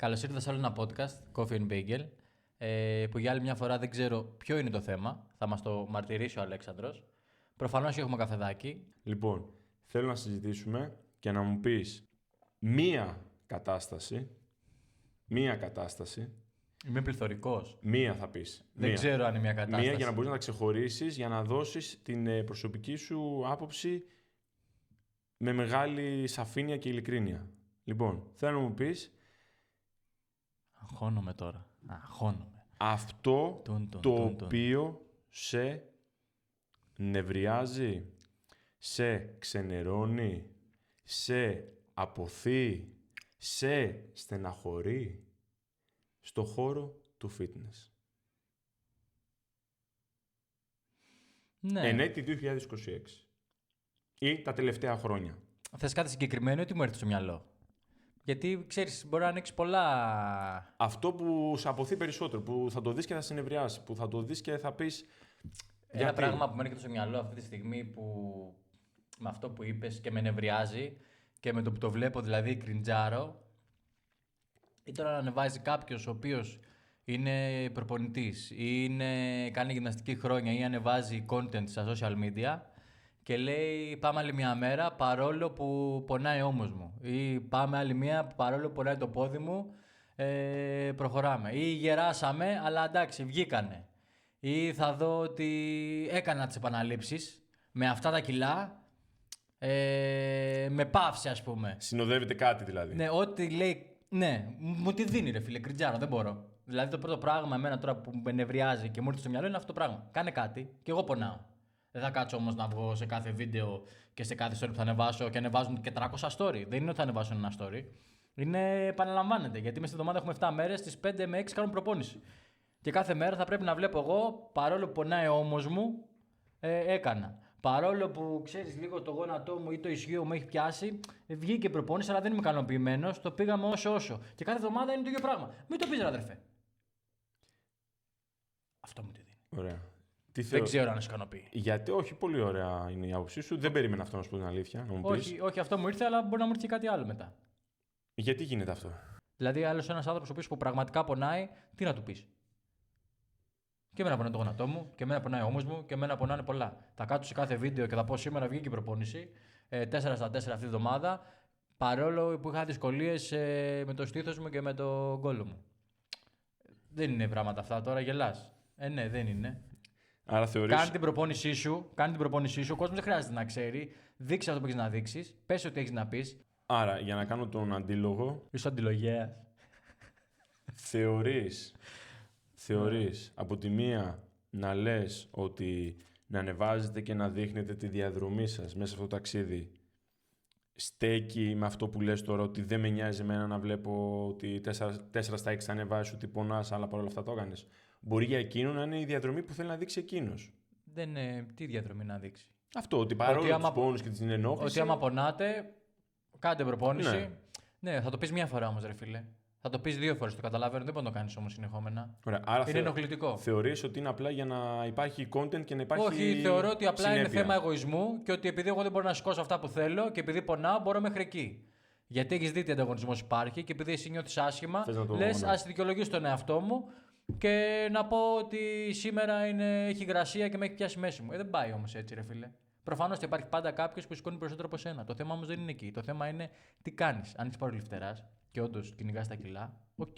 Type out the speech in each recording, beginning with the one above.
Καλώς ήρθατε σε άλλο ένα podcast, Coffee and Bagel, που για άλλη μια φορά δεν ξέρω ποιο είναι το θέμα. Θα μας το μαρτυρήσει ο Αλέξανδρος. Προφανώς έχουμε καφεδάκι. Λοιπόν, θέλω να συζητήσουμε και να μου πεις μία κατάσταση. Είμαι πληθωρικός. Μία θα πεις. Δεν ξέρω αν είναι μια κατάσταση. Μία για να μπορείς να τα ξεχωρίσεις, για να δώσεις την προσωπική σου άποψη με μεγάλη σαφήνεια και ειλικρίνεια. Λοιπόν, θέλω να μου πεις Αγχώνομαι τώρα. αυτό το οποίο σε νευριάζει, σε ξενερώνει, σε αποθεί, σε στεναχωρεί στο χώρο του fitness. Ναι. Εν έτη 2026 ή τα τελευταία χρόνια. Θες κάτι συγκεκριμένο ή τι μου έρθει στο μυαλό? Γιατί ξέρεις, μπορεί να ανοίξει πολλά. Αυτό που σε αποθεί περισσότερο, που θα το δεις και θα σε νευριάσει, που θα το δεις και θα πεις. Ένα γιατί? πράγμα που μου έρχεται στο μυαλό αυτή τη στιγμή που με αυτό που είπες και με νευριάζει και με το που το βλέπω δηλαδή κριντζάρω, ήταν να ανεβάζει κάποιος ο οποίος είναι προπονητής ή κάνει γυμναστική χρόνια ή ανεβάζει content στα social media και λέει πάμε άλλη μια μέρα παρόλο που πονάει ώμος μου ή πάμε άλλη μια παρόλο που πονάει το πόδι μου, προχωράμε ή γεράσαμε αλλά εντάξει βγήκανε. Ή θα δω ότι έκανα τις επαναλήψεις με αυτά τα κιλά, με παύση ας πούμε. Συνοδεύεται κάτι δηλαδή. Ναι, ό,τι λέει, ναι, μου τη δίνει ρε φίλε, κριτζάρο, δεν μπορώ. Δηλαδή το πρώτο πράγμα εμένα τώρα που με νευριάζει και μου έρθει στο μυαλό είναι αυτό το πράγμα. Κάνε κάτι και εγώ πονάω. Δεν θα κάτσω όμως να βγω σε κάθε βίντεο και σε κάθε story που θα ανεβάσω και ανεβάζουν και 300 story. Δεν είναι ότι θα ανεβάσουν ένα story. Είναι, επαναλαμβάνεται, γιατί μέσα στη εβδομάδα έχουμε 7 μέρες, στις 5 με 6 κάνουν προπόνηση. Και κάθε μέρα θα πρέπει να βλέπω εγώ, παρόλο που πονάει ο ώμος μου, έκανα. Παρόλο που ξέρεις λίγο το γόνατό μου ή το ισχύο μου έχει πιάσει, βγήκε προπόνηση, αλλά δεν είμαι ικανοποιημένος, το πήγαμε όσο. Και κάθε εβδομάδα είναι το ίδιο πράγμα. Μην το πεις ρε αδερφέ. Αυτό μου τη δίνει. Ωραία. Δεν ξέρω αν σε ικανοποιεί. Γιατί όχι, πολύ ωραία είναι η άποψή σου. Δεν περίμενα αυτό να σου πω την αλήθεια. Να μου πεις. Όχι, αυτό μου ήρθε, αλλά μπορεί να μου έρθει και κάτι άλλο μετά. Γιατί γίνεται αυτό? Δηλαδή, άλλο ένα άνθρωπο που πραγματικά πονάει, τι να του πει. Και εμένα πονάει το γόνατό μου, και εμένα πονάει ο ώμος μου, και εμένα πονάνε πολλά. Θα κάτσω σε κάθε βίντεο και θα πω σήμερα βγήκε η προπόνηση. 4/4 αυτή τη εβδομάδα, παρόλο που είχα δυσκολίες με το στήθος μου και με το γκόλο μου. Δεν είναι πράγματα αυτά τώρα, γελάς. Ναι, δεν είναι. Άρα θεωρείς. Κάνε την προπόνησή σου, ο κόσμος δεν χρειάζεται να ξέρει. Δείξε αυτό που έχεις να δείξεις, πες ό,τι έχεις να πεις. Άρα, για να κάνω τον αντίλογο. Είσαι αντιλογέας. Θεωρείς από τη μία να λες ότι να ανεβάζετε και να δείχνετε τη διαδρομή σας μέσα σε αυτό το ταξίδι στέκει με αυτό που λες τώρα, ότι δεν με νοιάζει εμένα να βλέπω ότι 4 στα 6 θα ανεβάζεις, ότι πονάς, αλλά παρόλα αυτά το έκανες. Μπορεί για εκείνο να είναι η διαδρομή που θέλει να δείξει εκείνος. Τι διαδρομή να δείξει. Αυτό, ότι παρόλο τους πόνους και την ενόχληση. Ότι άμα πονάτε, κάντε προπόνηση. Ναι, θα το πεις μια φορά όμως, ρε φίλε. Θα το πεις 2 φορές, το καταλαβαίνω. Δεν μπορεί να το κάνεις όμως συνεχόμενα. Ωραία, άρα είναι ενοχλητικό. Θεωρείς ότι είναι απλά για να υπάρχει content και να υπάρχει. Όχι, θεωρώ ότι απλά συνέπεια. είναι θέμα εγωισμού και ότι επειδή εγώ δεν μπορώ να σηκώσω αυτά που θέλω και επειδή πονάω, μπορώ μέχρι εκεί. Γιατί έχεις δει τι ανταγωνισμός υπάρχει και επειδή εσύ νιώθεις άσχημα, λες ας δικαιολογήσω τον εαυτό μου και να πω ότι σήμερα έχει υγρασία και με έχει πιάσει μέση μου. Δεν πάει όμως έτσι, ρε φίλε. Προφανώς και υπάρχει πάντα κάποιος που σηκώνει περισσότερο από σένα. Το θέμα όμως δεν είναι εκεί. Το θέμα είναι τι κάνεις. Αν είσαι παρολιφτεράς και όντως κυνηγάς τα κιλά, οκ.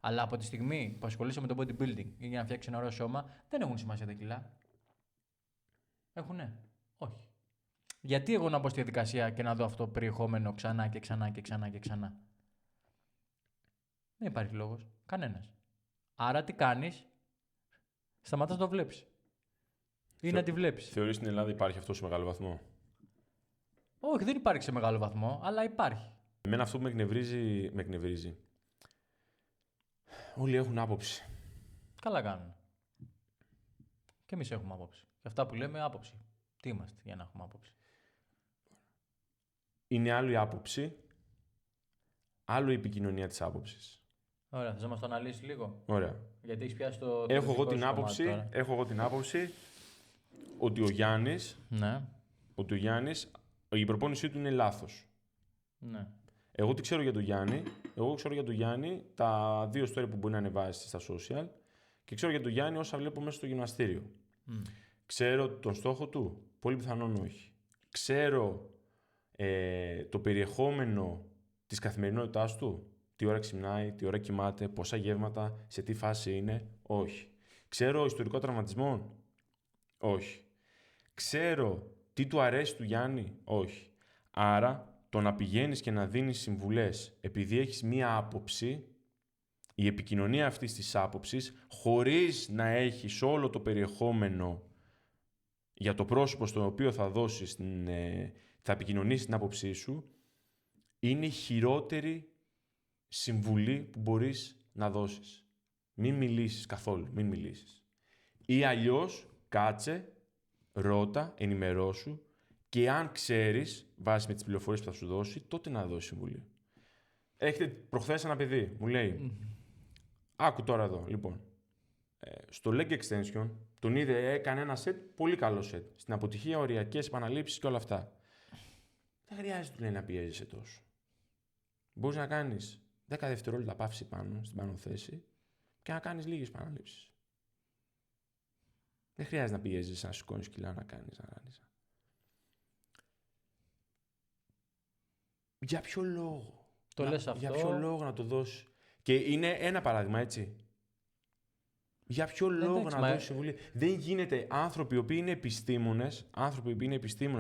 Αλλά από τη στιγμή που ασχολείσαι με το bodybuilding ή για να φτιάξεις ένα ωραίο σώμα, δεν έχουν σημασία τα κιλά. Έχουνε. Όχι. Γιατί εγώ να μπω στη διαδικασία και να δω αυτό το περιεχόμενο ξανά και ξανά και ξανά και ξανά. Δεν υπάρχει λόγος. Κανένας. Άρα τι κάνεις, σταματάς να το βλέπεις. Ή να τη βλέπεις. Θεωρείς στην Ελλάδα υπάρχει αυτό σε μεγάλο βαθμό? Όχι, δεν υπάρχει σε μεγάλο βαθμό, αλλά υπάρχει. Εμένα αυτό που με εκνευρίζει. Όλοι έχουν άποψη. Καλά κάνουν. Και εμείς έχουμε άποψη. Και αυτά που λέμε άποψη. Τι είμαστε για να έχουμε άποψη? Είναι άλλο η άποψη, άλλο η επικοινωνία της άποψης. Ωραία, θες να μας το αναλύσεις λίγο? Ωραία. Γιατί έχεις πιάσει το. Έχω εγώ την άποψη ότι ο Γιάννης, Ναι. η προπόνησή του είναι λάθος. Ναι. Εγώ τι ξέρω για τον Γιάννη. Εγώ ξέρω για τον Γιάννη τα 2 story που μπορεί να ανεβάσει στα social και ξέρω για τον Γιάννη όσα βλέπω μέσα στο γυμναστήριο. Ξέρω τον στόχο του. Πολύ πιθανόν όχι. Ξέρω το περιεχόμενο της καθημερινότητάς του. Τι ώρα ξυπνάει, τι ώρα κοιμάται, πόσα γεύματα, σε τι φάση είναι. Όχι. Ξέρω ιστορικό τραυματισμό. Όχι. Ξέρω τι του αρέσει του Γιάννη. Όχι. Άρα, το να πηγαίνεις και να δίνεις συμβουλές επειδή έχεις μία άποψη, η επικοινωνία αυτής της άποψης, χωρίς να έχεις όλο το περιεχόμενο για το πρόσωπο στο οποίο θα δώσεις, θα επικοινωνήσεις την άποψή σου, είναι η χειρότερη συμβουλή που μπορείς να δώσεις. Μην μιλήσεις καθόλου, μην μιλήσεις. Ή αλλιώς κάτσε, ρώτα, ενημερώσου και αν ξέρεις, βάσει με τις πληροφορίες που θα σου δώσει, τότε να δώσεις συμβουλή. Έχετε προχθές ένα παιδί, μου λέει, άκου τώρα εδώ, λοιπόν, στο leg extension τον είδε, έκανε ένα set, πολύ καλό set. Στην αποτυχία, οριακές επαναλήψεις και όλα αυτά. Δεν χρειάζεται, του λέει, να πιέζεσαι τόσο. Μπορείς να κάνεις 10 δευτερόλεπτα παύση πάνω, στην πάνω θέση και να κάνεις λίγες επαναλήψεις. Δεν χρειάζεται να πιέζεσαι, να σηκώνεις κιλά, να κάνεις. Για ποιο λόγο. Το λες αυτό. Για ποιο λόγο να το δώσεις. Και είναι ένα παράδειγμα, έτσι. Για ποιο λόγο να δώσεις συμβουλή. Δεν γίνεται. Άνθρωποι οι οποίοι είναι επιστήμονες,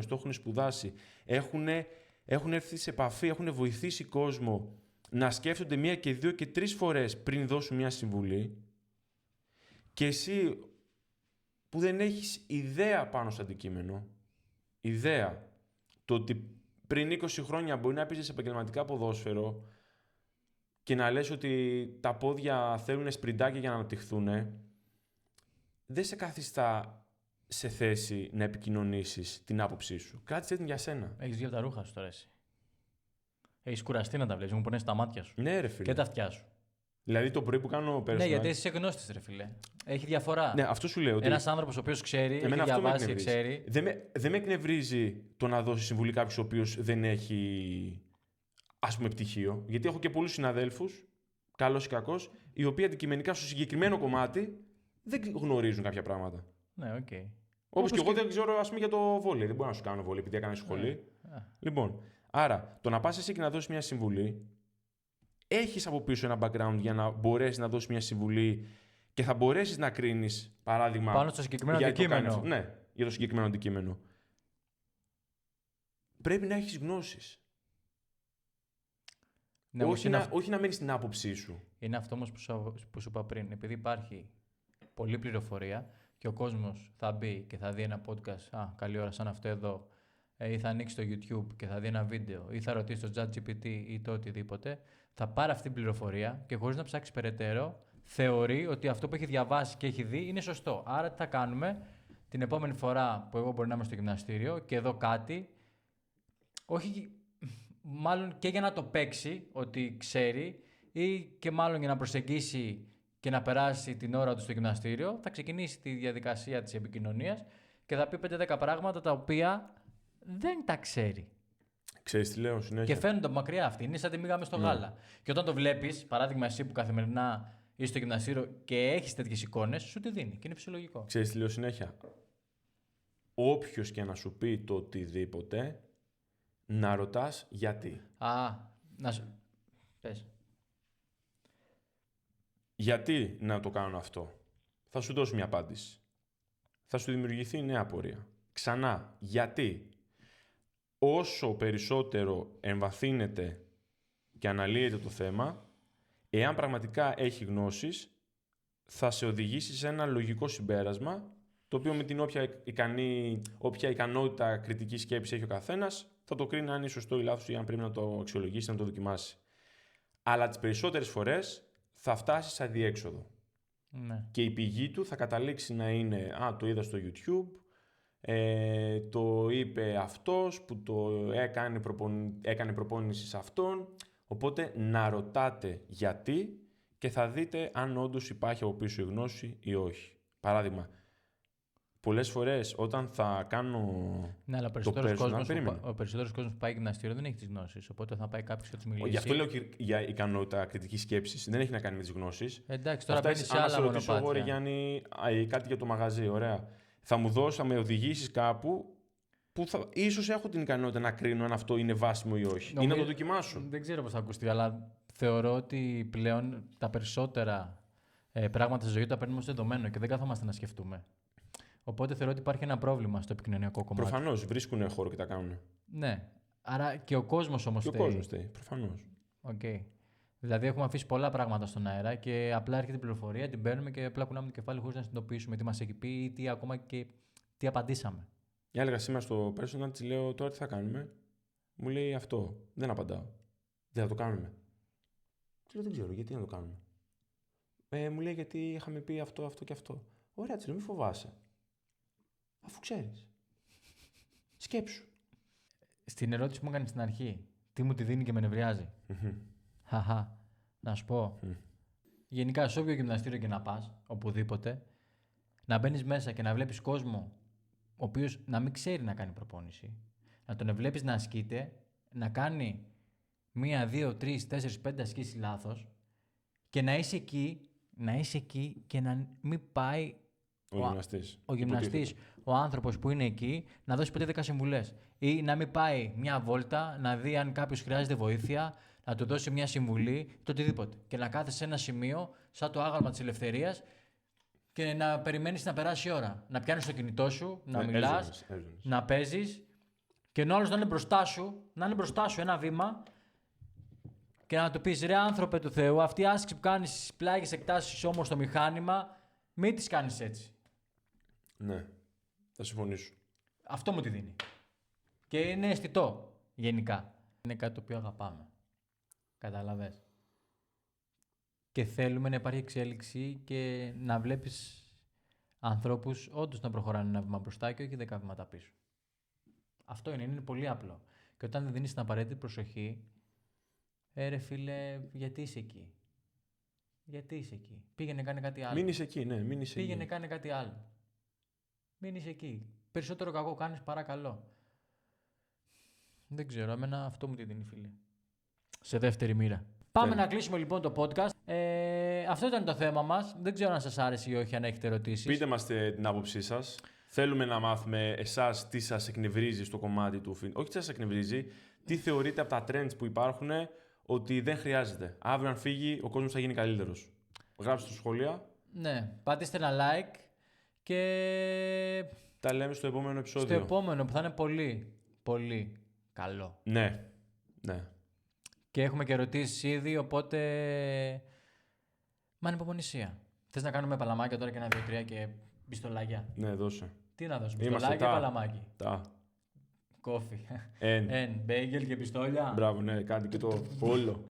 το έχουν σπουδάσει, έχουν έρθει σε επαφή, έχουν βοηθήσει κόσμο να σκέφτονται 1 και 2 και 3 φορές πριν δώσουν μια συμβουλή, και εσύ που δεν έχεις ιδέα πάνω στο αντικείμενο, ιδέα, το ότι πριν 20 χρόνια μπορεί να παίζεις επαγγελματικά ποδόσφαιρο και να λες ότι τα πόδια θέλουν σπριντάκια για να αναπτυχθούν, δεν σε καθιστά σε θέση να επικοινωνήσεις την άποψή σου. Κράτησε την για σένα. Έχεις βγει από τα ρούχα σου τώρα εσύ. Έχεις κουραστεί να τα βλέπεις, μου πονέσει τα μάτια σου. Ναι, ρε φίλε. Και τα αυτιά σου. Δηλαδή το πρωί που κάνω personal. Ναι, γιατί είσαι γνώστης, ρε φίλε. Έχει διαφορά. Ναι, αυτό σου λέω. Ένας άνθρωπος ο οποίος ξέρει, έχει διαβάσει, ξέρει. Δεν με εκνευρίζει το να δώσει συμβουλή κάποιος ο οποίος δεν έχει, ας πούμε, πτυχίο. Γιατί έχω και πολλούς συναδέλφους, καλός ή κακός, οι οποίοι αντικειμενικά στο συγκεκριμένο κομμάτι δεν γνωρίζουν κάποια πράγματα. Ναι, οκ. Okay. Όπως και εγώ δεν ξέρω, ας πούμε, για το βόλεϊ. Δεν μπορώ να σου κάνω βόλεϊ επειδή έκανε σχολή. Λοιπόν, άρα το να πας εσύ και να δώσεις μια συμβουλή, έχεις από πίσω ένα background για να μπορέσεις να δώσεις μια συμβουλή και θα μπορέσεις να κρίνεις, παράδειγμα, πάνω στο συγκεκριμένο αντικείμενο. Ναι, για το συγκεκριμένο αντικείμενο. Πρέπει να έχεις γνώσεις. Ναι, όχι να μένεις στην άποψή σου. Είναι αυτό όμως που σου είπα πριν. Επειδή υπάρχει πολλή πληροφορία και ο κόσμος θα μπει και θα δει ένα podcast, καλή ώρα σαν αυτό εδώ, ή θα ανοίξει το YouTube και θα δει ένα βίντεο, ή θα ρωτήσει το ChatGPT ή το οτιδήποτε, θα πάρει αυτή την πληροφορία και χωρίς να ψάξει περαιτέρω, θεωρεί ότι αυτό που έχει διαβάσει και έχει δει είναι σωστό. Άρα τι θα κάνουμε την επόμενη φορά που εγώ μπορεί να είμαι στο γυμναστήριο και εδώ κάτι, όχι μάλλον και για να το παίξει ότι ξέρει, ή και μάλλον για να προσεγγίσει και να περάσει την ώρα του στο γυμναστήριο, θα ξεκινήσει τη διαδικασία της επικοινωνίας και θα πει 5-10 πράγματα τα οποία δεν τα ξέρει. Ξέρεις τι λέω συνέχεια. Και φαίνονται μακριά αυτοί. Είναι σαν τη μίγα μες στο γάλα. Και όταν το βλέπεις, παράδειγμα εσύ που καθημερινά είσαι στο γυμναστήριο και έχεις τέτοιες εικόνες, σου τη δίνει και είναι φυσιολογικό. Ξέρεις τι λέω συνέχεια. Όποιος και να σου πει το οτιδήποτε, να ρωτάς γιατί. Να σου... Πες. Γιατί να το κάνω αυτό. Θα σου δώσω μια απάντηση. Θα σου δημιουργηθεί νέα απορία. Ξανά. Γιατί. Όσο περισσότερο εμβαθύνεται και αναλύεται το θέμα, εάν πραγματικά έχει γνώσεις, θα σε οδηγήσει σε ένα λογικό συμπέρασμα, το οποίο με την όποια ικανότητα κριτικής σκέψης έχει ο καθένας, θα το κρίνει αν είναι σωστό ή λάθος ή αν πρέπει να το αξιολογήσει, να το δοκιμάσει. Αλλά τις περισσότερες φορές θα φτάσει σε αδιέξοδο. Ναι. Και η πηγή του θα καταλήξει να είναι το είδα στο YouTube, το είπε αυτός που το έκανε προπόνηση σε αυτόν. Οπότε να ρωτάτε γιατί και θα δείτε αν όντως υπάρχει από πίσω η γνώση ή όχι. Παράδειγμα, πολλές φορές όταν θα κάνω Ναι, αλλά ο περισσότερος κόσμος που πάει γυμναστήριο δεν έχει τις γνώσεις. Οπότε θα πάει κάποιος και τους μιλήσει. Γι' αυτό λέω και για ικανότητα κριτικής σκέψης. Δεν έχει να κάνει με τις γνώσεις. Εντάξει, τώρα μπαίνεις σε άλλα μονοπάτια. Εγώ, ρε Γιάννη, κάτι για το μαγαζί, ωραία. Θα με οδηγήσεις κάπου που ίσως έχω την ικανότητα να κρίνω αν αυτό είναι βάσιμο ή όχι. Ή να το δοκιμάσω. Δεν ξέρω πώς θα ακουστεί, αλλά θεωρώ ότι πλέον τα περισσότερα πράγματα στη ζωή τα παίρνουμε ως δεδομένο και δεν καθόμαστε να σκεφτούμε. Οπότε θεωρώ ότι υπάρχει ένα πρόβλημα στο επικοινωνιακό κομμάτι. Προφανώς βρίσκουν χώρο και τα κάνουν. Ναι. Άρα και ο κόσμος όμως φταίει. Και ο κόσμος φταίει, προφανώς. Okay. Δηλαδή έχουμε αφήσει πολλά πράγματα στον αέρα και απλά έρχεται η πληροφορία, την παίρνουμε και απλά κουνάμε το κεφάλι χωρίς να συνειδητοποιήσουμε τι μας έχει πει ή τι ακόμα και τι απαντήσαμε. Έλεγα σήμερα στο personal, της λέω τώρα τι θα κάνουμε. Μου λέει αυτό. Δεν απαντάω. Δεν θα το κάνουμε. Της λέω δεν ξέρω γιατί να το κάνουμε. Μου λέει γιατί είχαμε πει αυτό και αυτό. Ωραία, της λέω μη φοβάσαι. Αφού ξέρεις. Σκέψου. Στην ερώτηση που μου έκανε στην αρχή, τι μου τη δίνει και με νευριάζει. Χαχα. Να σου πω. Γενικά, σε όποιο γυμναστήριο και να πας, οπουδήποτε, να μπαίνεις μέσα και να βλέπεις κόσμο ο οποίος να μην ξέρει να κάνει προπόνηση, να τον βλέπεις να ασκείται, να κάνει 1, 2, 3, 4, 5 ασκήσεις λάθος και να είσαι εκεί και να μην πάει ο γυμναστής, ο άνθρωπος που είναι εκεί, να δώσει 5-10 συμβουλές. Ή να μην πάει μια βόλτα, να δει αν κάποιος χρειάζεται βοήθεια, να του δώσει μια συμβουλή, το οτιδήποτε. Και να κάθεσαι σε ένα σημείο, σαν το άγαλμα της ελευθερίας, και να περιμένεις να περάσει η ώρα. Να πιάνεις το κινητό σου, να μιλάς, να παίζεις και ο άλλος να είναι μπροστά σου ένα βήμα και να του πεις ρε άνθρωπε του Θεού, αυτή η άσκηση που κάνεις στις πλάγιες εκτάσεις όμως στο μηχάνημα, μην τις κάνεις έτσι. Ναι, θα συμφωνήσω. Αυτό μου τη δίνει. Και είναι αισθητό γενικά. Είναι κάτι το οποίο αγαπάμε. Καταλαβες. Και θέλουμε να υπάρχει εξέλιξη και να βλέπεις ανθρώπους όντως να προχωράνε ένα βήμα μπροστά και όχι 10 βήματα πίσω. Αυτό είναι πολύ απλό. Και όταν δεν δίνεις την απαραίτητη προσοχή, ρε φίλε, γιατί είσαι εκεί. Γιατί είσαι εκεί. Πήγαινε κάνε κάτι άλλο. Μην είσαι εκεί, ναι, μην είσαι Πήγαινε εκεί. κάνε κάτι άλλο. Μην είσαι εκεί. Περισσότερο κακό κάνεις παρά καλό. Δεν ξέρω, εμένα αυτό μου τη δίνει, φίλε. Σε δεύτερη μοίρα. Πάμε να κλείσουμε λοιπόν το podcast. Αυτό ήταν το θέμα μας. Δεν ξέρω αν σας άρεσε ή όχι, αν έχετε ερωτήσεις. Πείτε μας την άποψή σας. Θέλουμε να μάθουμε εσάς τι σας εκνευρίζει στο κομμάτι του fitness. Όχι τι σας εκνευρίζει, τι θεωρείτε από τα trends που υπάρχουν ότι δεν χρειάζεται. Αύριο αν φύγει, ο κόσμος θα γίνει καλύτερος. Γράψτε στο σχόλια. Ναι, πατήστε ένα like και... Τα λέμε στο επόμενο επεισόδιο. Στο επόμενο που θα είναι πολύ, πολύ καλό. Ναι, ναι. Και έχουμε και ερωτήσεις ήδη, οπότε... Μ' ανυπομονησία. Θες να κάνουμε παλαμάκια τώρα και 1, 2, 3 και πιστολάκια. Ναι, δώσε. Τι να δώσουμε, πιστολάκια ή παλαμάκι. Τα. Κόφι. Εν. Μπέγγελ και πιστόλια. Μπράβο, ναι, κάτι και το όλο.